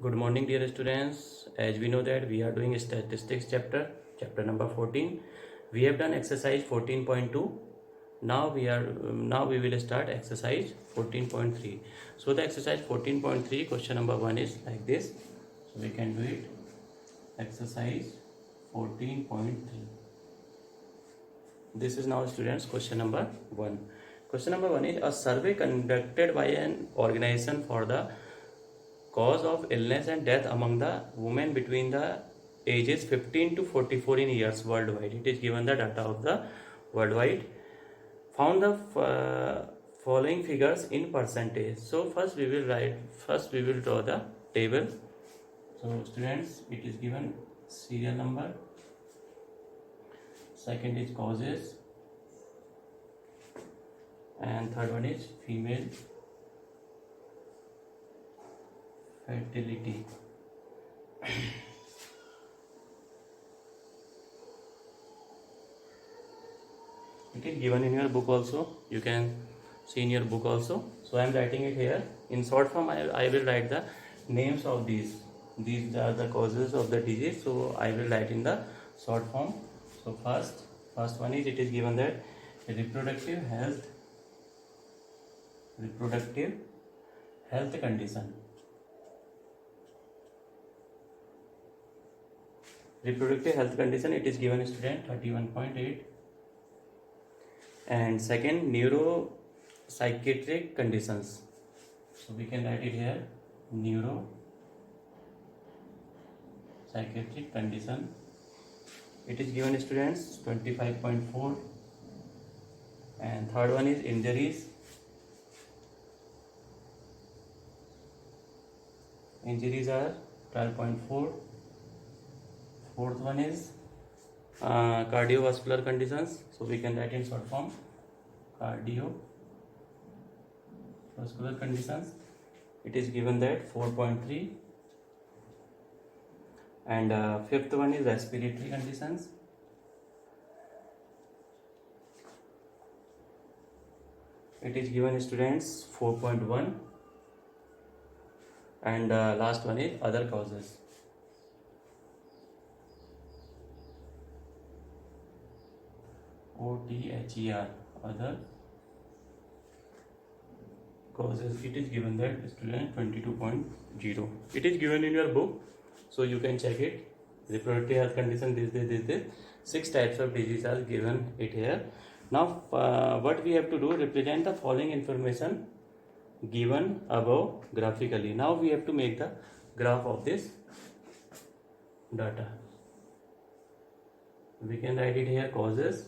Good morning, dear students. As we know that we are doing statistics chapter number 14. We have done exercise 14.2. Now we will start exercise 14.3. So the exercise 14.3 question number 1 is like this. So we can do it. Exercise 14.3. This is now students question number 1. Question number 1 is a survey conducted by an organization for the cause of illness and death among the women between the ages 15 to 44 in years worldwide. It is given the data of the worldwide. Found the following figures in percentage. So first we will draw the table. So students, it is given serial number. Second is causes, and third one is female fertility. It is given in your book also. You can see in your book also. So I am writing it here in short form. I will write the names of these. These are the causes of the disease. So I will write in the short form. So first one is, it is given that reproductive health condition. Reproductive health condition, it is given student 31.8. And second, neuropsychiatric conditions. So we can write it here, neuropsychiatric condition. It is given students 25.4. And third one is injuries. Injuries are 12.4. Fourth one is cardiovascular conditions. So we can write in short form, cardiovascular conditions. It is given that 4.3. And fifth one is respiratory conditions. It is given students 4.1. And last one is other causes. OTHER, other causes. It is given that student 22.0. It is given in your book, so you can check it. Reproductive health condition, this. 6 types of disease are given it here. Now what we have to do, represent the following information given above graphically. Now we have to make the graph of this data. We can write it here, causes.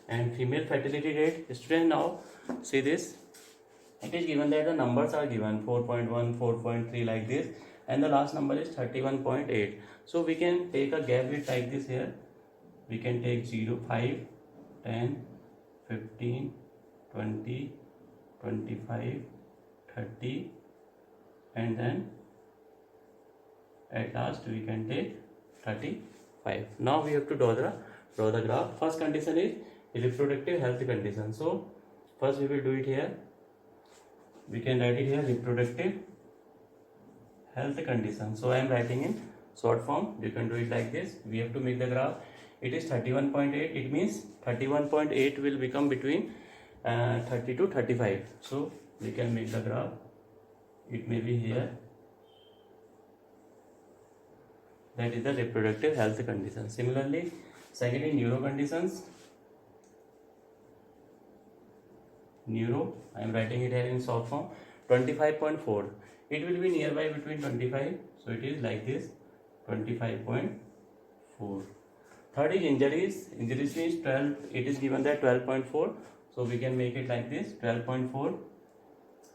And female fertility rate, student, now see this. It is given that the numbers are given 4.1, 4.3 like this, and the last number is 31.8. So we can take a gap width like this here. We can take 0, 5, 10, 15, 20, 25, 30, and then at last we can take 35. Now we have to draw the graph. First condition is reproductive health condition. So first we will do it here. We can write it here, reproductive health condition. So I am writing in short form. You can do it like this. We have to make the graph. It is 31.8. It means 31.8 will become between 30 to 35. So we can make the graph. It may be here. That is the reproductive health condition. Similarly, second is neuro conditions. Neuro, I am writing it here in short form, 25.4. It will be nearby between 25. So it is like this, 25.4. Third is injuries. Injuries means 12. It is given that 12.4. So we can make it like this, 12.4.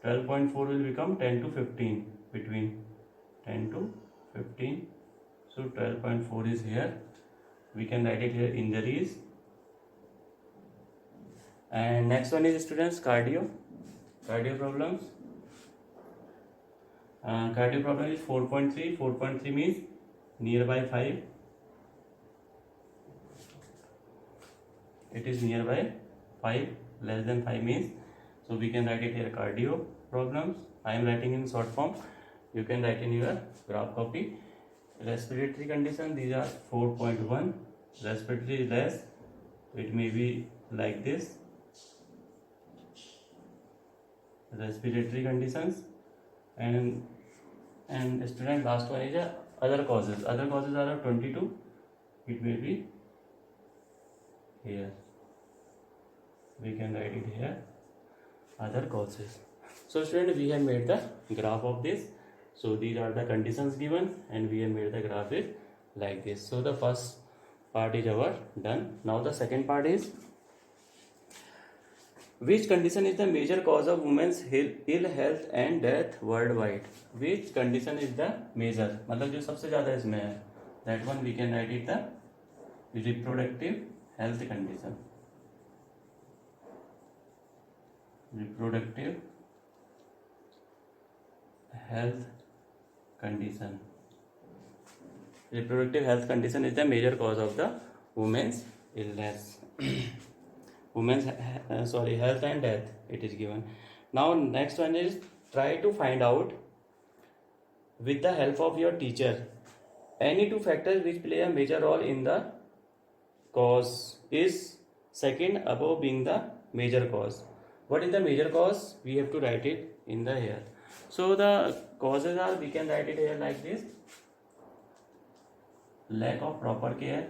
12.4 will become 10 to 15, between 10 to 15. So 12.4 is here. We can write it here, injuries. And next one is students, cardio problems. Cardio problem is 4.3. 4.3 means nearby 5. It is nearby 5, less than 5 means So we can write it here cardio problems. I am writing in short form. You can write in your graph copy. Respiratory condition, these are 4.1. Respiratory less, it may be like this. Respiratory conditions, and student, last one is other causes. Other causes are 22. It may be here. We can write it here, other causes. So student, we have made the graph of this. So these are the conditions given, and we have made the graph is like this. So the first part is our done. Now the second part is, which condition is the major cause of women's ill health and death worldwide? Which condition is the major, मतलब जो सबसे ज़्यादा इसमें है, that one we can write it the reproductive health condition. Reproductive health condition. Reproductive health condition is the major cause of the women's illness. Women's health and death, it is given. Now next one is, try to find out with the help of your teacher any two factors which play a major role in the cause. Is second above being the major cause. What is the major cause? We have to write it in the here. So the causes are, we can write it here like this: lack of proper care,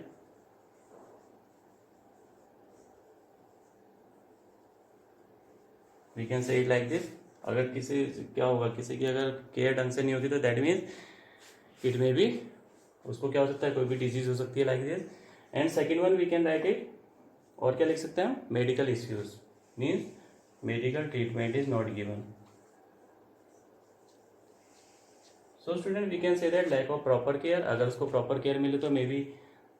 we can say it like this. अगर किसी क्या होगा, किसी की अगर care ढंग से नहीं होती तो that means it may be, उसको क्या हो सकता है, कोई भी डिजीज हो सकती है like this. And second one we can write it, और क्या लिख सकते हैं, medical issues, means medical treatment is not given. So student, we can say that lack of proper care. अगर उसको प्रॉपर केयर मिले तो may be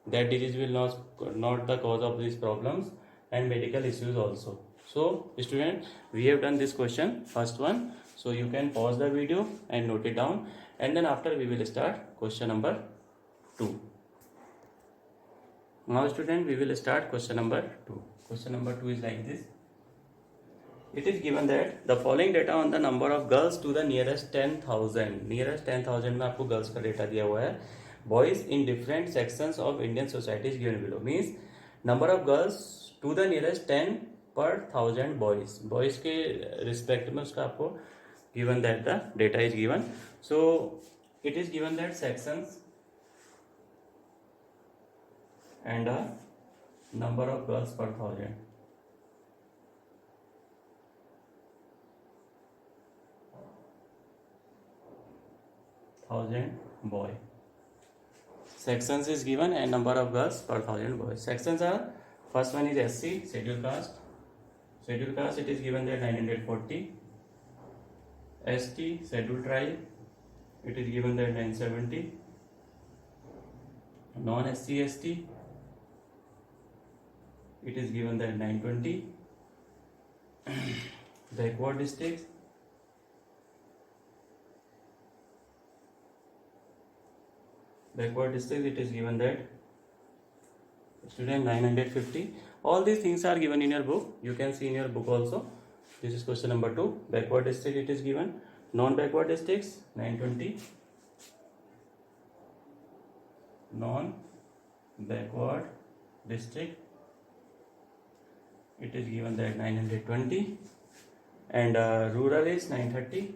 that disease will not the cause of this problems, and medical issues also. So student, we have done this question, first one. So you can pause the video and note it down, and then after we will start question number 2. Now student, we will start question number 2. Question number 2 is like this. It is given that the following data on the number of girls to the nearest 10,000. Nearest 10,000 में आपको girls का data दिया हुआ है. Boys in different sections of Indian society is given below. Means number of girls to the nearest 10 पर 1000 boys. Boys के respect में उसका आपको given that the data is given. So it is given that sections and a number of girls पर 1000 boy. Sections is given and number of girls per 1000 boys. Sections are, first one is SC, scheduled caste. Scheduled caste, it is given that 940. ST, scheduled tribe, it is given that 970. Non-SC ST, it is given that 920. Backward districts, it is given that student 950. All these things are given in your book. You can see in your book also. This is question number 2. Backward district, it is given. Non-backward districts 920. Non-backward district, it is given that 920. And rural is 930.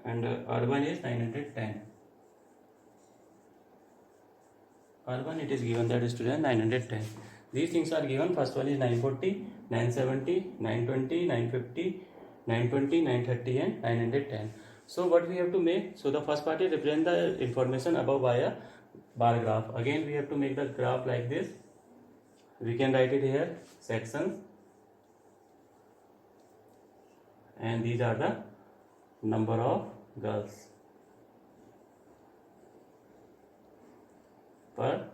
And urban is 910. Urban, it is given that student 910. These things are given. First one is 940, 970, 920, 950, 920, 930 and 910. So what we have to make? So the first part is represent the information above by a bar graph. Again we have to make the graph like this. We can write it here, sections, and these are the number of girls per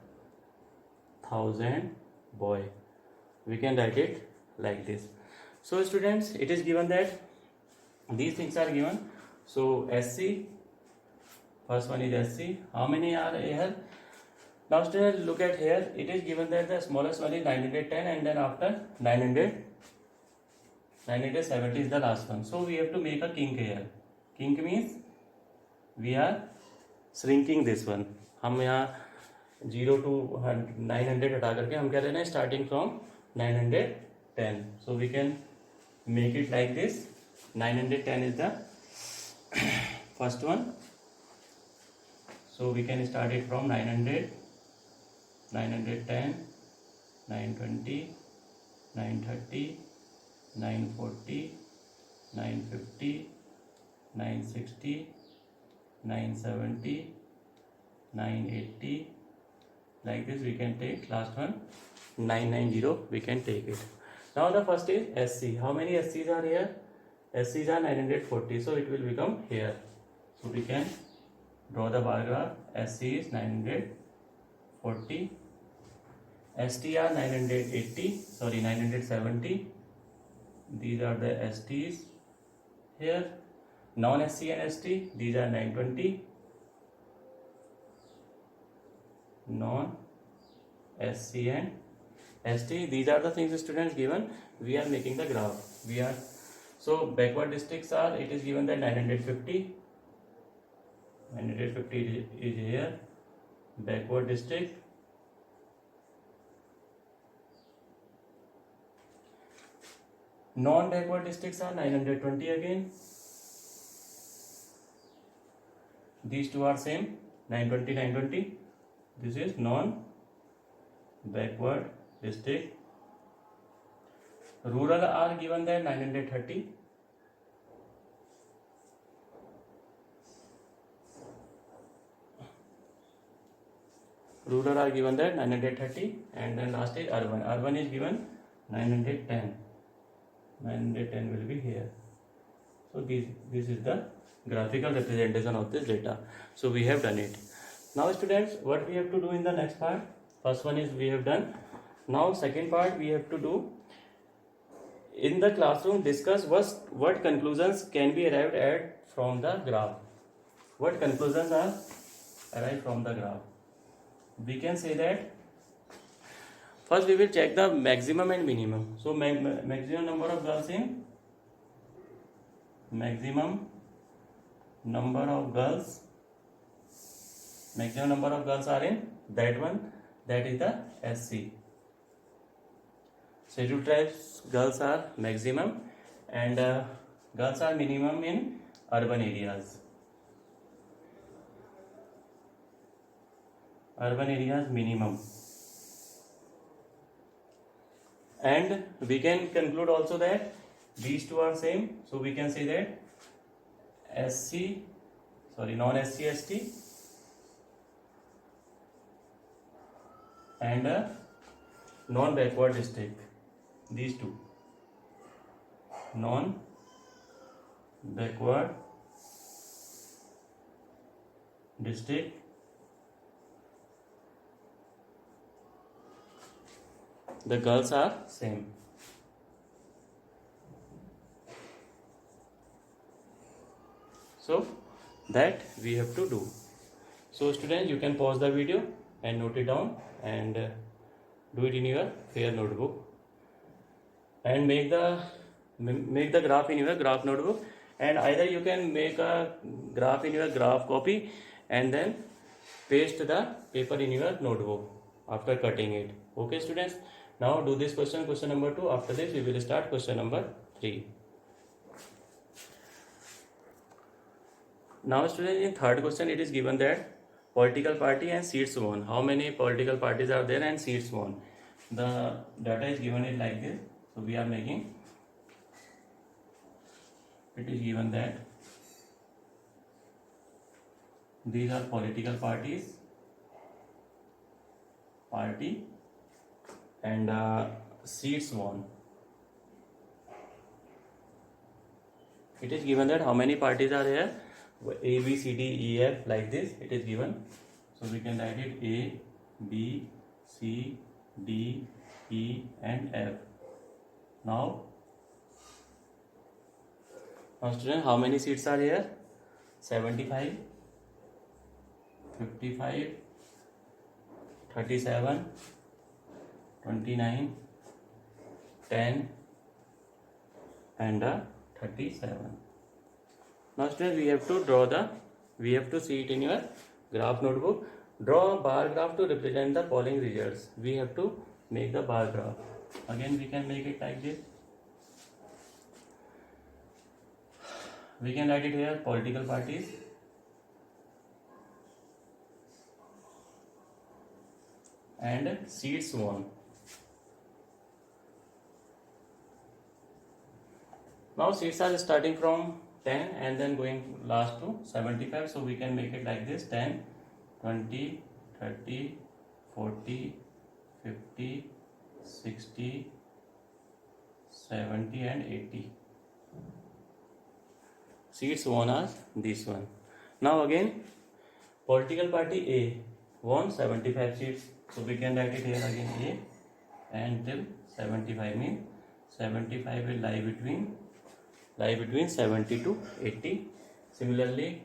1000 boy. We can write it like this. So students, it is given that these things are given. So SC, first one is SC. How many are here? Now students, look at here, it is given that the smallest one is 910 and then after 970 is the last one. So we have to make a kink here. Kink means we are shrinking this one. हम यहाँ 0 to 900 हटा करके हम क्या लेना है, starting from 910. So we can make it like this. 910 is the first one. So we can start it from 900, 910, 920, 930, 940, 950, 960, 970, 980. Like this we can take. Last one 990, we can take it. Now the first is SC. How many SCs are here? SCs are 940, so it will become here. So we can draw the bar graph. SC is 940, ST are 970. These are the STs here. Non-SC and ST, these are 920. Non-SC and ST, these are the things students given. We are making the graph. So backward districts are, it is given that 950. 950 is here. Backward district. Non-backward districts are 920 again. These two are same, 920, 920. This is non-backward district. Rural are given there 930. Rural are given there 930, and then last is urban. Urban is given 910. 910 will be here. So this is the graphical representation of this data. So we have done it. Now students, what we have to do in the next part? First one is we have done. Now second part we have to do. In the classroom, discuss what conclusions can be arrived at from the graph. What conclusions are arrived from the graph? We can say that first we will check the maximum and minimum. So maximum number of girls in maximum number of girls are in that one, that is the SC. Scheduled tribes girls are maximum and girls are minimum in urban areas. Urban areas minimum. And we can conclude also that these two are same. So we can say that non-SC ST and non-backward district. These two non-backward district the girls are same. So that we have to do. So students, you can pause the video and note it down and do it in your fair notebook and make the graph in your graph notebook, and either you can make a graph in your graph copy and then paste the paper in your notebook after cutting it. Okay students, now do this question number 2. After this we will start question number 3. Now students, in third question it is given that political party and seats won. How many political parties are there and seats won? The data is given it like this. So we are making, it is given that these are political parties, and seats won. It is given that how many parties are here, A, B, C, D, E, F, like this it is given. So we can write it A, B, C, D, E and F. Now student, how many seats are here? 75, 55, 37, 29, 10 and 37. Now students, we have to see it in your graph notebook. Draw a bar graph to represent the following results. We have to make the bar graph. Again we can make it like this. We can write it here, political parties and seats won. Now seats are starting from 10 and then going last to 75. So we can make it like this: 10, 20, 30, 40, 50, 60, 70 and 80. Seats won are this one. Now again, political party A won 75 seats. So we can write it here again, A and till 75 means 75 will lie between 70 to 80. Similarly,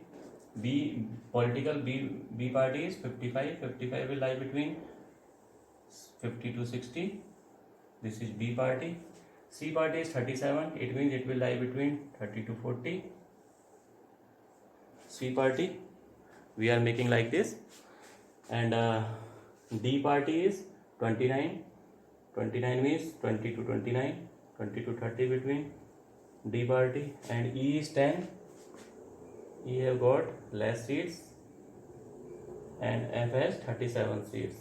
political B party is 55. 55 will lie between 50 to 60. This is B party. C party is 37. It means it will lie between 30 to 40. C party we are making like this. And D party is 29. 29 means 20 to 29. 20 to 30 between D party. And E is 10. E have got less seats and F has 37 seats.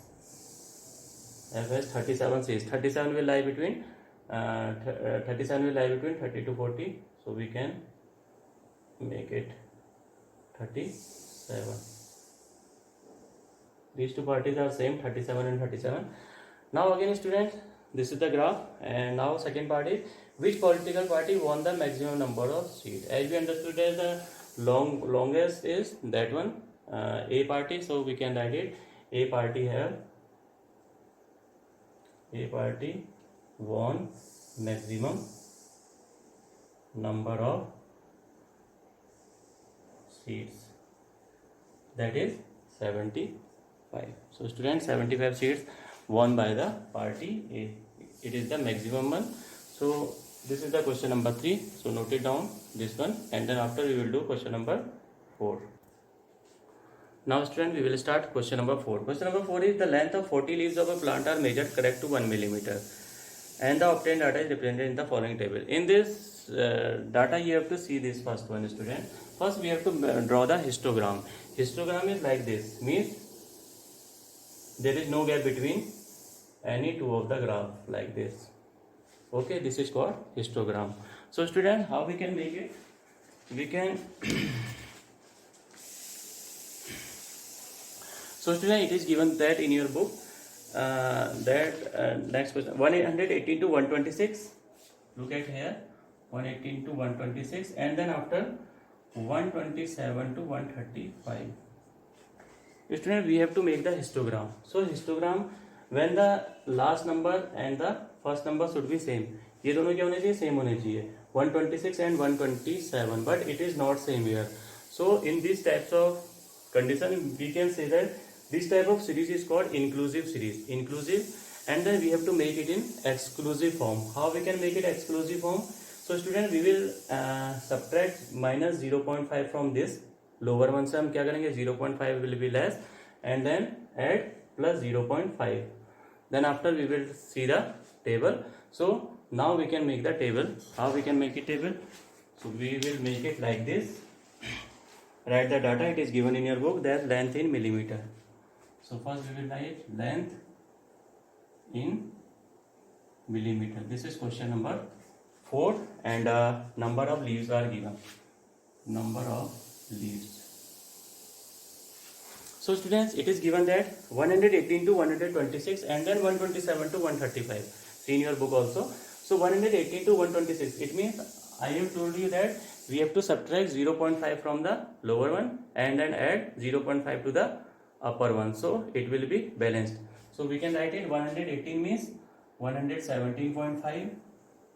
F has 37 seats. 37 will lie between 30 to 40. So we can make it 37. These two parties are same, 37 and 37. Now again students, this is the graph, and now second part is which political party won the maximum number of seats. As we understood that the longest is that one, A party. So we can write it, A party won maximum number of seats, that is 75. So students, 75 seats won by the party A. It is the maximum one. So this is the question number 3. So note it down, this one, and then after we will do question number 4. Now student, we will start question number 4. Question number 4 is the length of 40 leaves of a plant are measured correct to 1 millimeter, and the obtained data is represented in the following table. In this data you have to see this first one student. First we have to draw the histogram. Histogram is like this, means there is no gap between any two of the graph, like this. Okay, this is called histogram. So student, how we can make it? We can so student, it is given that in your book next question, 118 to 126. Look at here, 118 to 126, and then after 127 to 135. Student, we have to make the histogram. So histogram, when the last number and the first number should be same. ये दोनों क्या होने चाहिए? Same होने चाहिए, 126 and 127, but it is not same here. So in these types of condition we can say that this type of series is called inclusive series. Inclusive, and then we have to make it in exclusive form. How we can make it exclusive form? So student, we will subtract minus 0.5 from this lower one से हम क्या करेंगे? 0.5 will be less, and then add plus 0.5. Then after we will see the table. So now we can make the table. How we can make it table? So we will make it like this. Write the data. It is given in your book, that length in millimeter. So first we will write length in millimeter. This is question number 4, and number of leaves are given. Number of leaves. So students, it is given that 118 to 126 and then 127 to 135. See in your book also. So 118 to 126. It means I have told you that we have to subtract 0.5 from the lower one and then add 0.5 to the upper one. So it will be balanced. So we can write it 118 means 117.5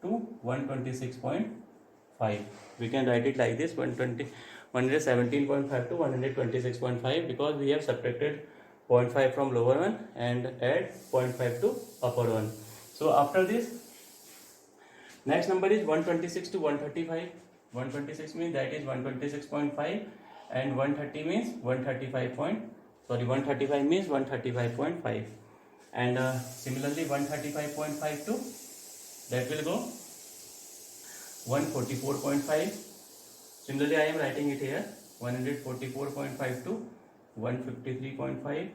to 126.5. We can write it like this, 117.5 to 126.5, because we have subtracted 0.5 from lower one and add 0.5 to upper one. So after this, next number is 126 to 135. 126 means that is 126.5 and 130 means 135 means 135.5, and similarly 135.5 to that will go 144.5. Similarly I am writing it here, 144.5 to 153.5,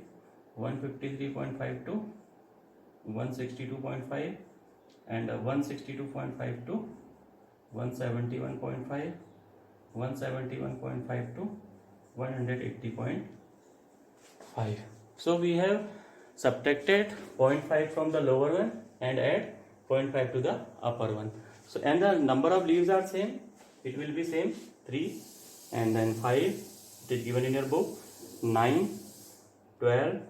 153.5 to 162.5, and 162.5 to 171.5, 171.5 to 180.5. So we have subtracted 0.5 from the lower one and add 0.5 to the upper one. So and the number of leaves are same, it will be same 3 and then 5, it is given in your book, 9, 12,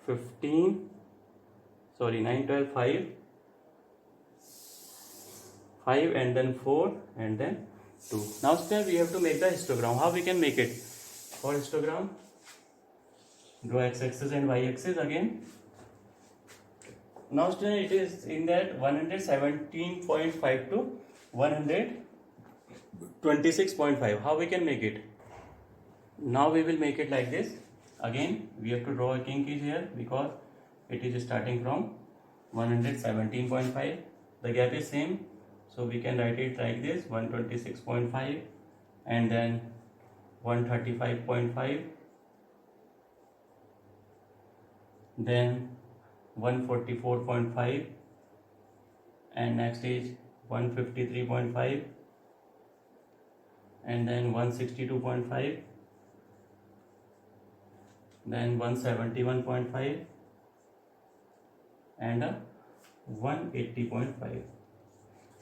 15, 9, 12, 5 and then 4 and then 2. Now student, we have to make the histogram. How we can make it? For histogram, draw x-axis and y-axis again. Now student, it is in that 117.5 to 126.5. How we can make it? Now we will make it like this. Again we have to draw a kinky here because it is starting from 117.5. The gap is same, so we can write it like this, 126.5 and then 135.5, then 144.5, and next is 153.5 and then 162.5, then 171.5 and 180.5.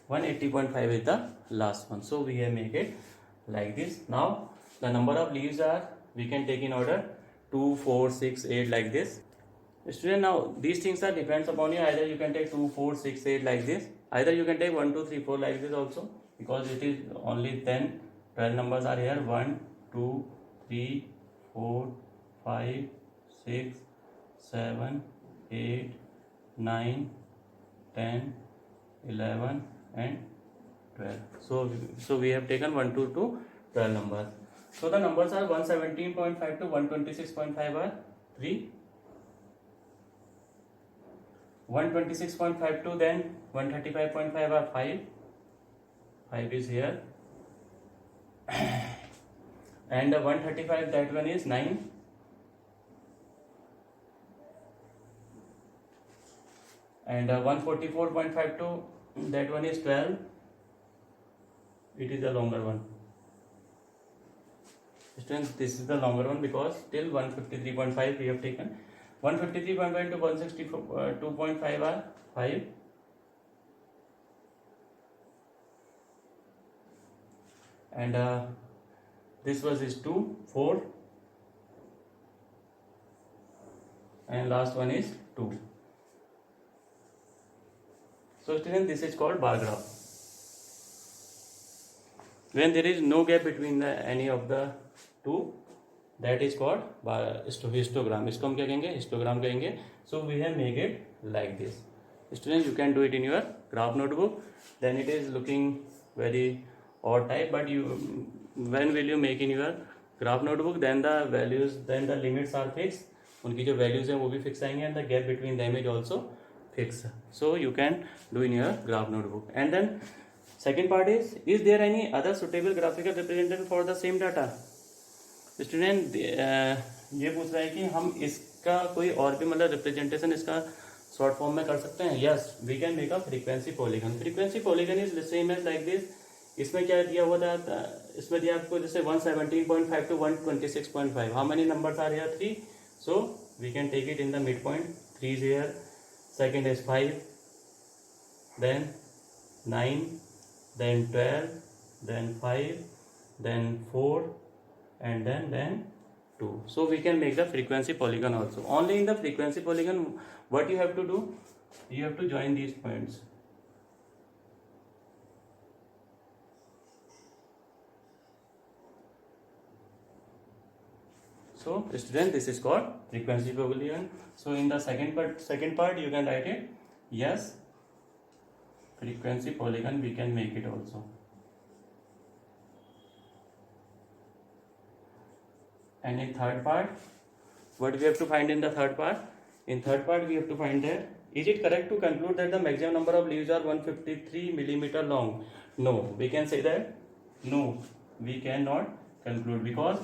180.5 is the last one. So we have make it like this. Now the number of leaves are, we can take in order 2, 4, 6, 8 like this. Student, now these things are depends upon you. Either you can take 2, 4, 6, 8 like this. Either you can take 1, 2, 3, 4 like this also, because it is only 10, 12 numbers are here. 1, 2, 3, 4, 5, 6, 7, 8, 9, 10, 11 and 12. So we have taken 1, 2 to 12 numbers. So the numbers are 117.5 to 126.5 are 3, 126.5 to then 135.5 are 5 is here, and 135, that one is 9, and 144.5 to that one is 12. It is a longer one. Students, this is the longer one because till 153.5 we have taken. 153.5 to 162.5 are 5, and this was is 2, 4, and last one is 2. So students, this is called bar graph. When there is no gap between any of the two, that is called histogram. इसको हम क्या कहेंगे? Histogram कहेंगे. So we have made it like this. Students, you can do it in your graph notebook. Then it is looking very odd type, but when will you make in your graph notebook? Then the values, then the limits are fixed. उनकी जो values हैं वो भी fix आएंगे, and the gap between them is also fixed. So you can do in your graph notebook. And then second part is there any other suitable graphical representation for the same data? Student ये पूछ रहा है कि हम इसका कोई और भी मतलब रिप्रेजेंटेशन इसका शॉर्ट फॉर्म में कर सकते हैं. Yes, we can make a frequency polygon. Frequency polygon is same as like this. इसमें क्या दिया हुआ था? इसमें दिया आपको जैसे 117.5 to 126.5. How many numbers are here? 3. So we can take it in the mid point. 3 is here. Second is 5, then 9, then 12, then 5, then 4, and then 2. So we can make the frequency polygon also. Only in the frequency polygon, what you have to do? You have to join these points. So student, this is called frequency polygon. So in the second part you can write it, yes, frequency polygon we can make it also. And in third part, what we have to find in the third part? In third part we have to find that, is it correct to conclude that the maximum number of leaves are 153 millimeter long? No, we can say that no, we cannot conclude, because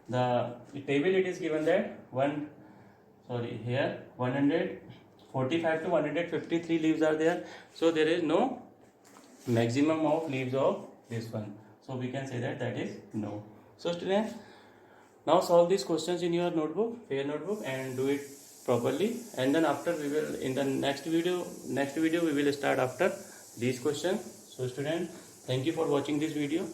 the table it is given that 145 to 153 leaves are there, so there is no maximum of leaves of this one, so we can say that that is no. So students, now solve these questions in your notebook, fair notebook, and do it properly, and then after we will, in the next video we will start after these questions. So students, thank you for watching this video.